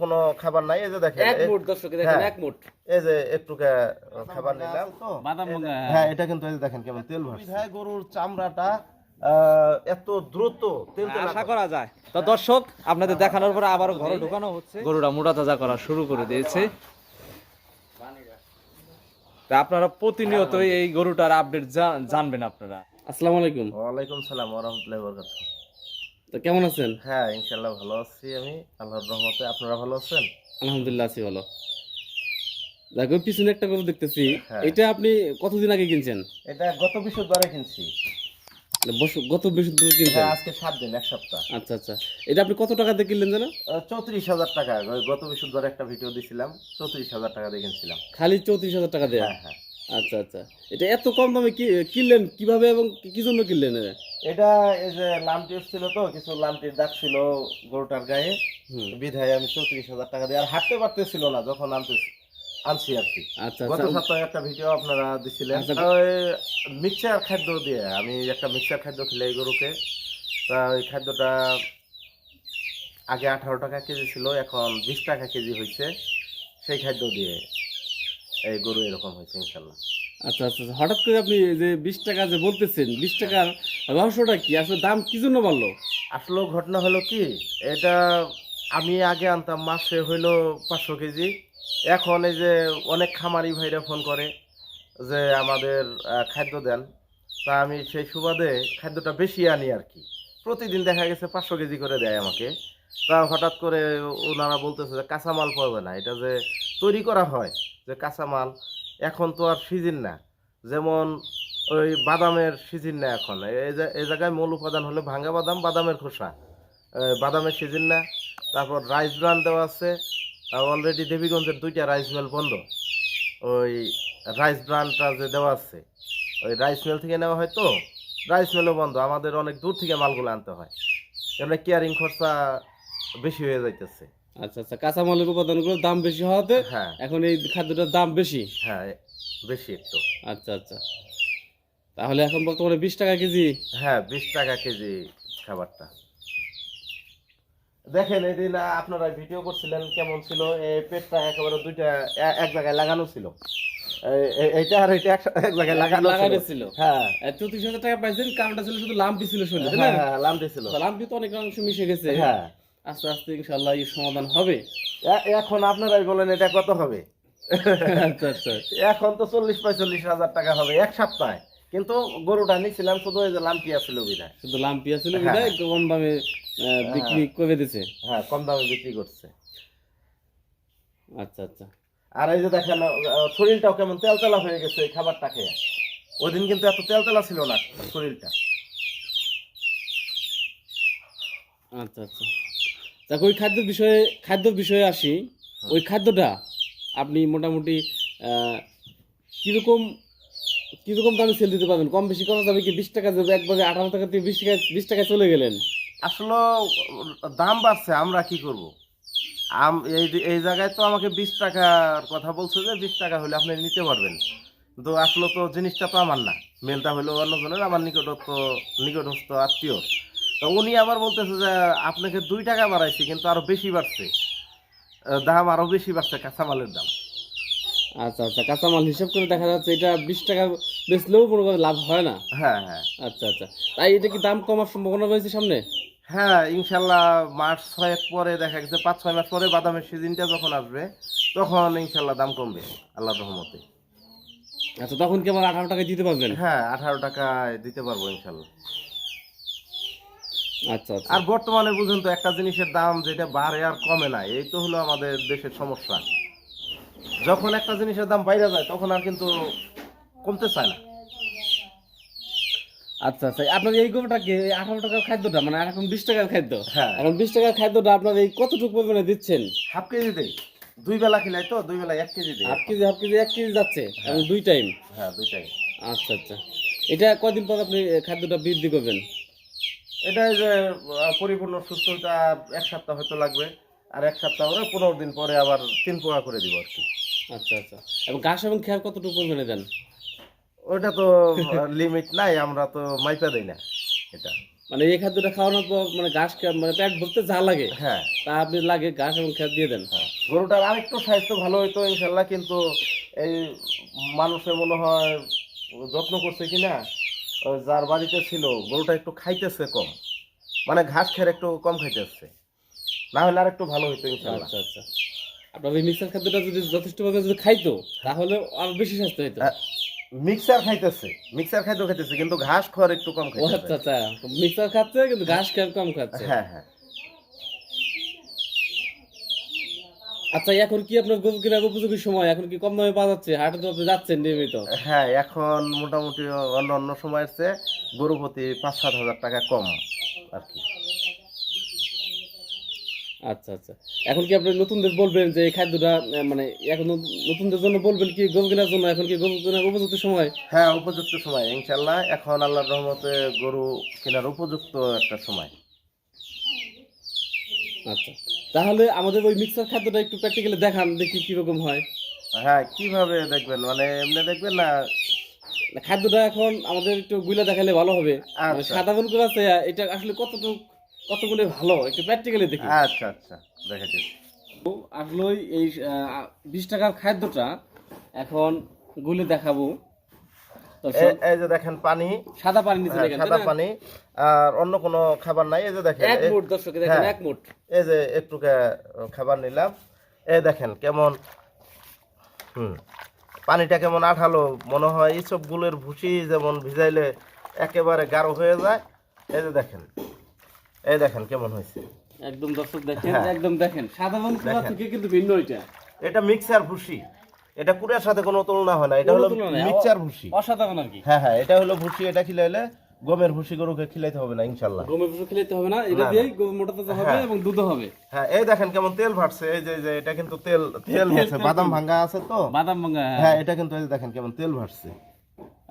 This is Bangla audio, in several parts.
কোনো খাবার নাই। এই যে দেখেন এক মুঠ, দর্শক দেখেন এক মুঠ, এই যে একটুকা খাবার নিলাম তো বাদাম ভাঙা। হ্যাঁ এটা কিন্তু এই যে দেখেন কেমন তেল ভাসছে। গরুর চামড়াটা এত দ্রুত তেল আশা করা যায়। তো দর্শক আপনাদের দেখানোর পরে আবারও ঘরে ঢুকানো হচ্ছে, গরুটা মোটা তাজা করা শুরু করে দিয়েছে। তা আপনারা প্রতিনিয়ত এই গরুটার আপডেট জানবেন আপনারা। আসসালামু আলাইকুম। ওয়ালাইকুম সালাম ওয়া রাহমাতুল্লাহি ওয়া বারাকাতুহু। তো কেমন আছেন? হ্যাঁ ইনশাআল্লাহ ভালো আছি আমি, আল্লাহর রহমতে। আপনারা ভালো আছেন? আলহামদুলিল্লাহ আছি ভালো। দেখো পিছনে একটা গরু দেখতেছি, হ্যাঁ। এটা আপনি কতদিন আগে কিনছেন? এটা গত বৃহস্পতিবারে কিনছি। গত বৃহস্পতিবার কিনছেন? হ্যাঁ আজকে 7 দিন, এক সপ্তাহ। আচ্ছা আচ্ছা, এটা আপনি কত টাকা দিয়ে কিনলেন জানো? 34,000 টাকা। গত বৃহস্পতিবারে একটা ভিডিও দিছিলাম, 34,000 টাকা দিয়ে কিনছিলাম। খালি 34,000 টাকা দেয়া? হ্যাঁ হ্যাঁ। আচ্ছা আচ্ছা, এটা এত কম দামে কিনলেন কিভাবে এবং কি জন্য কিনলেন এটা? এটা এই যে লামটি ছিল তো, কিছু লামটির দাগ ছিল গরুটার গায়ে, বিধায় আমি 34,000 টাকা দিয়ে। আর হাঁটতে পারতেছিল না যখন আনছি আর কি। আচ্ছা গত আচ্ছা, সপ্তাহে একটা ভিডিও আপনারা দিছিলেন। আচ্ছা। মিক্সচার খাদ্য দিয়ে আমি একটা মিক্সচার খাদ্য খেলে এই গরুকে। তা ওই খাদ্যটা আগে 18 টাকা কেজি ছিল, এখন 20 টাকা কেজি হয়েছে। সেই খাদ্য দিয়ে এই গরু এরকম হয়েছে ইনশাল্লাহ। আচ্ছা আচ্ছা, হঠাৎ করে আপনি যে 20 টাকা যে বলতেছেন, 20 টাকার রহস্যটা কি? আসলে দাম কি জন্য বাড়লো? আসলে ঘটনা হলো কি, এটা আমি আগে আনতাম মাসে হইলো 500 কেজি। এখন এই যে অনেক খামারি ভাইরা ফোন করে যে আমাদের খাদ্য দেন, তা আমি সেই সুবাদে খাদ্যটা বেশি আনি আর কি। প্রতিদিন দেখা গেছে 500 কেজি করে দেয় আমাকে। তা হঠাৎ করে ওনারা বলতেছে যে কাঁচামাল পাবে না, এটা যে তৈরি করা হয় যে কাঁচামাল, এখন তো আর সিজন না। যেমন ওই বাদামের সিজন না এখন, এই জায়গায় মূল উপাদান হলো ভাঙ্গা বাদাম, বাদামের খোসা। বাদামের সিজন না। তারপর রাইস ব্রান দেওয়া আছে, অলরেডি দেবীগঞ্জের 2টা রাইস মিল বন্ধ। ওই রাইস ব্রানটা যে দেওয়া আছে ওই রাইস মিল থেকে নেওয়া হয়, তো রাইস মিলও বন্ধ। আমাদের অনেক দূর থেকে মালগুলো আনতে হয়, কেন কেয়ারিং খরচা বেশি হয়ে যাইতেছে। আচ্ছা আচ্ছা, কাঁচামালের উপাদানগুলোর দাম বেশি হওয়াতে হ্যাঁ এখন এই খাদ্যটার দাম বেশি। হ্যাঁ বেশি একটু। আচ্ছা আচ্ছা, তাহলে এখন বর্তমানে 20 টাকা কেজি? হ্যাঁ 20 টাকা কেজি খাবারটা। দেখেন এদিন আপনারা ভিডিও করছিলেন কেমন ছিল, এই পেটটা একেবারে দুইটা এক জায়গায় লাগানো ছিল। এইটা আর এইটা এক জায়গায় লাগানো ছিল। হ্যাঁ 34,000 টাকা পাইছেন, কারণটা ছিল শুধু লাম্পি ছিল শরীরে, তাই না? হ্যাঁ লামটি ছিল। লাম্পি তো অনেক অংশ মিশে গেছে। হ্যাঁ আস্তে আস্তে ইনশাআল্লাহ এই সমাধান হবে। এখন আপনারাই বলেন এটা কত হবে। আচ্ছা আচ্ছা, এখন তো 40-45,000 টাকা হবে এক সপ্তাহে। কিন্তু গরুটা নিছিলাম শুধু ওই যে লাম্পিয়া ছিল বিধায়। শুধু লাম্পি ছিল বিধায় একটু কম দামে বিক্রি করে দিছে। হ্যাঁ কম দামে বিক্রি করছে। আচ্ছা আচ্ছা, আর এই যে দেখেন শরীরটাও কেমন তেলতেলা হয়ে গেছে এই খাবারটা খেয়ে। ওই দিন কিন্তু এত তেলতেলা ছিল না শরীরটা। আচ্ছা আচ্ছা, দেখো ওই খাদ্যের বিষয়ে আসি। ওই খাদ্যটা আপনি মোটামুটি কিরকম কিরকম দামে সেল দিতে পারবেন? কম বেশি করা যাবে কি? 20 টাকা যাবে একবারে, 18 টাকা থেকে 20 টাকা চলে গেলেন। আসলে দাম বাড়ছে, আমরা কি করব। এই এই জায়গায় তো আমাকে 20 টাকার কথা বলছে যে 20 টাকা হলে আপনি নিতে পারবেন, কিন্তু আসলে তো জিনিসটা তো আমার না, মেলটা হলো অন্যজনের, আমার নিকটস্থ আত্মীয়। তো উনি আবার বলতেছে যে আপনাকে 2 টাকা বাড়াইছি কিন্তু আরো বেশি বাড়ছে, দাম আরো বেশি বাড়ছে কাঁচামালের দাম। আচ্ছা আচ্ছা, কাঁচামাল হিসাব করে দেখা যাচ্ছে এটা 20 টাকা বেচলেও কোনো লাভ হয় না। হ্যাঁ হ্যাঁ। আচ্ছা আচ্ছা, তাই এটা কি দাম কমার সম্ভাবনা রয়েছে সামনে? হ্যাঁ ইনশাল্লাহ মাস 6 পরে দেখা গেছে, 5-6 মাস পরে বাদামের সিজনটা যখন আসবে তখন ইনশাল্লাহ দাম কমবে আল্লাহর রহমতে। আচ্ছা, তখন কি আবার 18 টাকায় দিতে পারবেন? হ্যাঁ 18 টাকায় দিতে পারবো ইনশাল্লাহ। আচ্ছা আচ্ছা, আর বর্তমানে বুঝুন তো একটা জিনিসের দাম যেটা বাড়ে আর কমে না, এই তো হলো আমাদের দেশের সমস্যা। যখন একটা জিনিসের দাম বাইরে যায় তখন আর কিন্তু কমতে চায় না। আচ্ছা আচ্ছা, আপনার এই গরুটাকে 18 টাকার খাদ্যটা, মানে এখন 20 টাকার খাদ্য, হ্যাঁ এখন 20 টাকার খাদ্যটা আপনার এই কতটুকু পরিমাণে দিচ্ছেন? হাফ কেজি দেই, 2 বেলা খেলাই তো, 2 বেলা 1 কেজি দেই। হাফ কেজি 1 কেজি যাচ্ছে এবং 2 টাইম? হ্যাঁ 2 টাইম। আচ্ছা আচ্ছা, এটা কয়দিন পর আপনি খাদ্যটা বৃদ্ধি করবেন? এটা যে পরিপূর্ণ সুস্থতা 1 সপ্তাহ হয়তো লাগবে, আর 1 সপ্তাহ পরে 15 দিন পরে আবার 3 পোয়া করে দিব আর কি। আচ্ছা আচ্ছা, এবং ঘাস এবং খেয়ার কতটুকু পরিমাণে দেন? ওইটা তো লিমিট নাই, আমরা তো মাইপা দেই না এটা। মানে এই খাদ্যটা খাওয়ানোর পর মানে ঘাস মানে পেট ভরতে যা লাগে হ্যাঁ তা আপনি লাগে ঘাস এবং খেত দিয়ে দেন। হ্যাঁ গরুটার আরেকটু স্বাস্থ্য ভালো হইতো ইনশাল্লাহ, কিন্তু এই মানুষে মনে হয় যত্ন করছে কিনা, ওই যার বাড়িতে ছিল গরুটা একটু খাইতেছে কম, মানে ঘাস খেয়ে একটু কম খাইতেছে, না হলে আর একটু ভালো হইতো ইনশাল্লাহ। আচ্ছা আচ্ছা, আপনার ওই মিক্সার খাদ্যটা যদি যথেষ্ট পরিমাণে যদি খাইতো তাহলে আরো বেশি স্বাস্থ্য হইতো। মিক্সার খাইতেছে, মিক্সার খাদ্য খাইতেছে, কিন্তু ঘাস খাওয়ার একটু কম ও খাইতেছে। আচ্ছা আচ্ছা, মিক্সার খাচ্ছে কিন্তু ঘাস খেয়ে কম খাচ্ছে। হ্যাঁ হ্যাঁ আচ্ছা, এখন কি আপনার গরু কেনার উপযোগী সময়? এখন কি কম দামে পাওয়া যাচ্ছে? হাটে তো আপনি যাচ্ছেন নিয়মিত। হ্যাঁ, এখন মোটামুটি অন্য অন্য সময়ের চেয়ে গরু প্রতি 5-7 হাজার টাকা কম আর কি। আচ্ছা আচ্ছা, এখন কি আপনি নতুনদের বলবেন যে এই খাদ্যটা মানে এখন নতুনদের জন্য বলবেন কি গরু কেনার জন্য? এখন কি গরু কেনার উপযুক্ত সময়? হ্যাঁ, উপযুক্ত সময় ইনশাল্লাহ, এখন আল্লাহর রহমতে গরু কেনার উপযুক্ত একটা সময়। আচ্ছা, তাহলে আমাদের ওই মিক্সার খাদ্যটা একটু প্র্যাকটিক্যালি দেখান, দেখি কিরকম হয়। হ্যাঁ, কিভাবে দেখবেন, মানে এমনি দেখবেন না? না, খাদ্যটা এখন আমাদের একটু গুলা দেখালে ভালো হবে। মানে আচ্ছা সাধারণ করে আছে, এটা আসলে কতগুলো ভালো একটু প্র্যাকটিক্যালি দেখি। আচ্ছা আচ্ছা, দেখাচ্ছি। তো আসলে এই 20 টাকার খাদ্যটা এখন গুলে দেখাবো। এই যে দেখেন পানি, সাদা পানি নিচে হ্যাঁ, দেখেন, সাদা পানি, আর অন্য কোনো খাবার নাই। এই যে দেখেন এক মুঠ, দর্শক দেখেন হ্যাঁ, এক মুঠ। এই যে একটু খাবার নিলাম, এই দেখেন কেমন, পানিটা কেমন আঠালো, মনে হয় এইসব গুলের ভুসি যেমন ভিজাইলে একেবারে গাঢ় হয়ে যায়। এই যে দেখেন, এই দেখেন কেমন হয়েছে। একদম দর্শক দেখেন, হ্যাঁ। একদম দেখেন সাধারণ কুড়া থেকে কিন্তু ভিন্ন এটা। এটা মিক্সার ভুসি, এটা কুড়ার সাথে কোনো তুলনা হয় না, এটা হলো কোনো তুলনা নাই, মিক্সার ভুসি। অসাধারণ আর কি। হ্যাঁ হ্যাঁ, এটা হলো ভুসি, এটা খিলাইলে গমের ভুসি গরুকে খিলাইতে হবে না ইনশাল্লাহ। গমের ভুসি খেতে হবে না, এটা না, দিয়েই গরু মোটা তাজা হবে হ্যাঁ। এবং দুধও হবে। হ্যাঁ, এই দেখেন কেমন তেল ভাটছে, এই যে যে এটা কিন্তু তেল তেল ভাটছে, বাদাম ভাঙ্গা আছে তো। বাদাম ভাঙা, হ্যাঁ, এটা কিন্তু এই যে দেখেন কেমন তেল ভাটছে।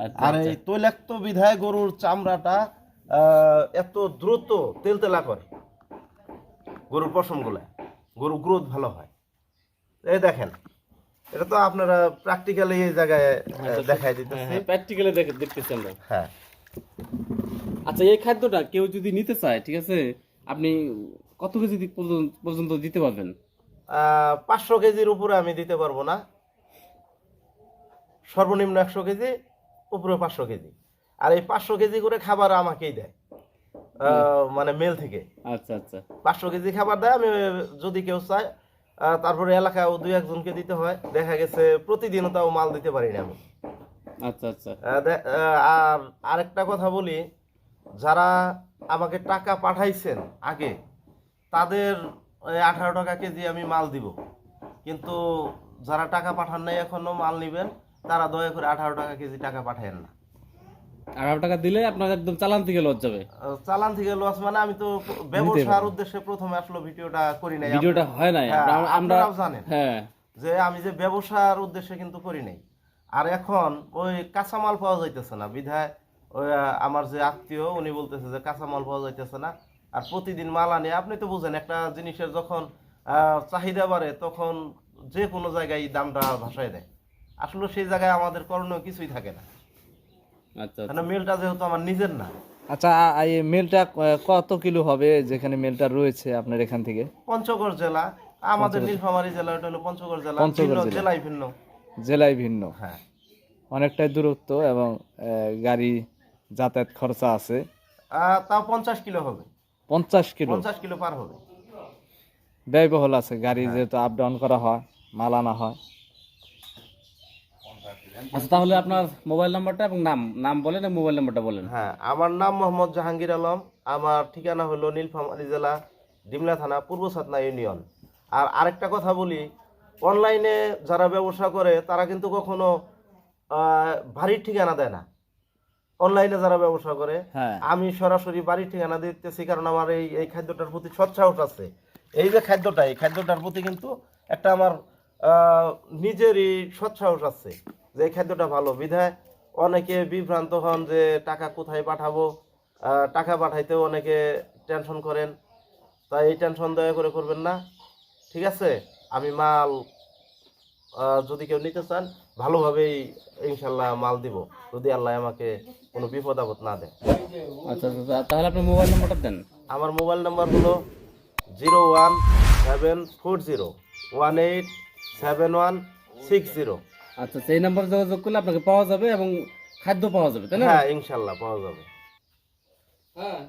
আচ্ছা আর আচ্ছা। এই তৈলাক্ত বিধায় গরুর চামড়াটা এত দ্রুত তেলতেলা করে, গরুর পশমগুলা, গরুর গ্রোথ ভালো হয়। এই দেখেন, এটা তো আপনারা প্র্যাকটিক্যালি এই জায়গায় দেখাই দিতেছি। প্র্যাকটিক্যালি দেখতেছি আমরা। হ্যাঁ, আচ্ছা, এই খাদ্যটা কেউ যদি নিতে চায়, ঠিক আছে, আপনি কত কেজি পর্যন্ত দিতে পারবেন? 500 কেজির উপরে আমি দিতে পারবো না, সর্বনিম্ন 100 কেজি, উপরে 500 কেজি। আর এই 500 কেজি করে খাবার আমাকেই দেয়, মানে মেল থেকে আচ্ছা আচ্ছা 500 কেজি খাবার দেয়। আমি যদি কেউ চায়, তারপরে এলাকায় 2-1 জনকে দিতে হয়, দেখা গেছে প্রতিদিনও তাও মাল দিতে পারি না আমি। আচ্ছা আচ্ছা। আর আরেকটা কথা বলি, যারা আমাকে টাকা পাঠাইছেন আগে, তাদের 18 টাকা কেজি আমি মাল দিব, কিন্তু যারা টাকা পাঠান নাই এখনো মাল নিবেন, তারা দয়া করে 18 টাকা কেজি টাকা পাঠায়েন না। 18 টাকা দিলে আপনার একদম চালান থেকে লজ যাবে। চালান থেকে লস, মানে আমি তো ব্যবসার উদ্দেশ্যে প্রথমে আসলে ভিডিওটা করি নাই। ভিডিওটা হয় নাই, হ্যাঁ, আমরা আপনারাও জানেন হ্যাঁ যে আমি যে ব্যবসার উদ্দেশ্যে কিন্তু করি নাই। আর এখন ওই কাঁচামাল পাওয়া যাইতেছে না বিধায় ওই আমার যে আত্মীয় উনি বলতেছে যে কাঁচামাল পাওয়া যাইতেছে না, আর প্রতিদিন মাল আনি। আপনি তো বুঝেন, একটা জিনিসের যখন চাহিদা বাড়ে তখন যে কোনো জায়গায় দামটা ভাসায় দেয়। আসলে সেই জায়গায় আমাদের করণীয় কিছুই থাকে না, আচ্ছা কারণ মেলটা যেহেতু আমার নিজের না। আচ্ছা, এই মেলটা কত কিলো হবে যেখানে মেলটা রয়েছে আপনার এখান থেকে? পঞ্চগড় জেলা, আমাদের নীলফামারী জেলা, ওটা হলো পঞ্চগড় জেলা, পঞ্চগড় ভিন্ন জেলা। জেলায় ভিন্ন। জেলায় ভিন্ন, হ্যাঁ, অনেকটাই দূরত্ব এবং গাড়ি যাতায়াত খরচা আছে। তাও 50 কিলো হবে, 50 কিলো 50 কিলো পার হবে। ব্যয়বহুল আছে, গাড়ি যেহেতু আপ ডাউন করা হয়, মাল আনা হয়। আচ্ছা, তাহলে আপনার মোবাইল নাম্বারটা এবং নাম বলেন এবং মোবাইল নাম্বারটা বলেন। হ্যাঁ, আমার নাম মোহাম্মদ জাহাঙ্গীর আলম, আমার ঠিকানা হলো নীলফামারী জেলা, ডিমলা থানা, পূর্ব ছাতনা ইউনিয়ন। আর আরেকটা কথা বলি, অনলাইনে যারা ব্যবসা করে তারা কিন্তু কখনো বাড়ির ঠিকানা দেয় না। অনলাইনে যারা ব্যবসা করে, হ্যাঁ, আমি সরাসরি বাড়ির ঠিকানা দিতেছি, কারণ আমার এই খাদ্যটার প্রতি সৎসাহস আছে। এই যে খাদ্যটা, এই খাদ্যটার প্রতি কিন্তু একটা আমার নিজেরই সৎসাহস আছে যে এই খাদ্যটা ভালো। বিধায় অনেকে বিভ্রান্ত হন যে টাকা কোথায় পাঠাবো, টাকা পাঠাইতেও অনেকে টেনশন করেন, তাই এই টেনশন দয়া করে করবেন না, ঠিক আছে? আমি মাল যদি কেউ নিতে চান ভালোভাবেই ইনশাল্লাহ মাল দিব, যদি আল্লাহ আমাকে কোনো বিপদ আপদ না দেয়। আচ্ছা আচ্ছা, তাহলে আপনার মোবাইল নাম্বারটা দেন। আমার মোবাইল নাম্বার হলো 01740187160। আচ্ছা, সেই নাম্বারে যোগাযোগ করলে আপনাকে পাওয়া যাবে এবং খাদ্য পাওয়া যাবে, তাই না? হ্যাঁ ইনশাল্লাহ পাওয়া যাবে। হ্যাঁ।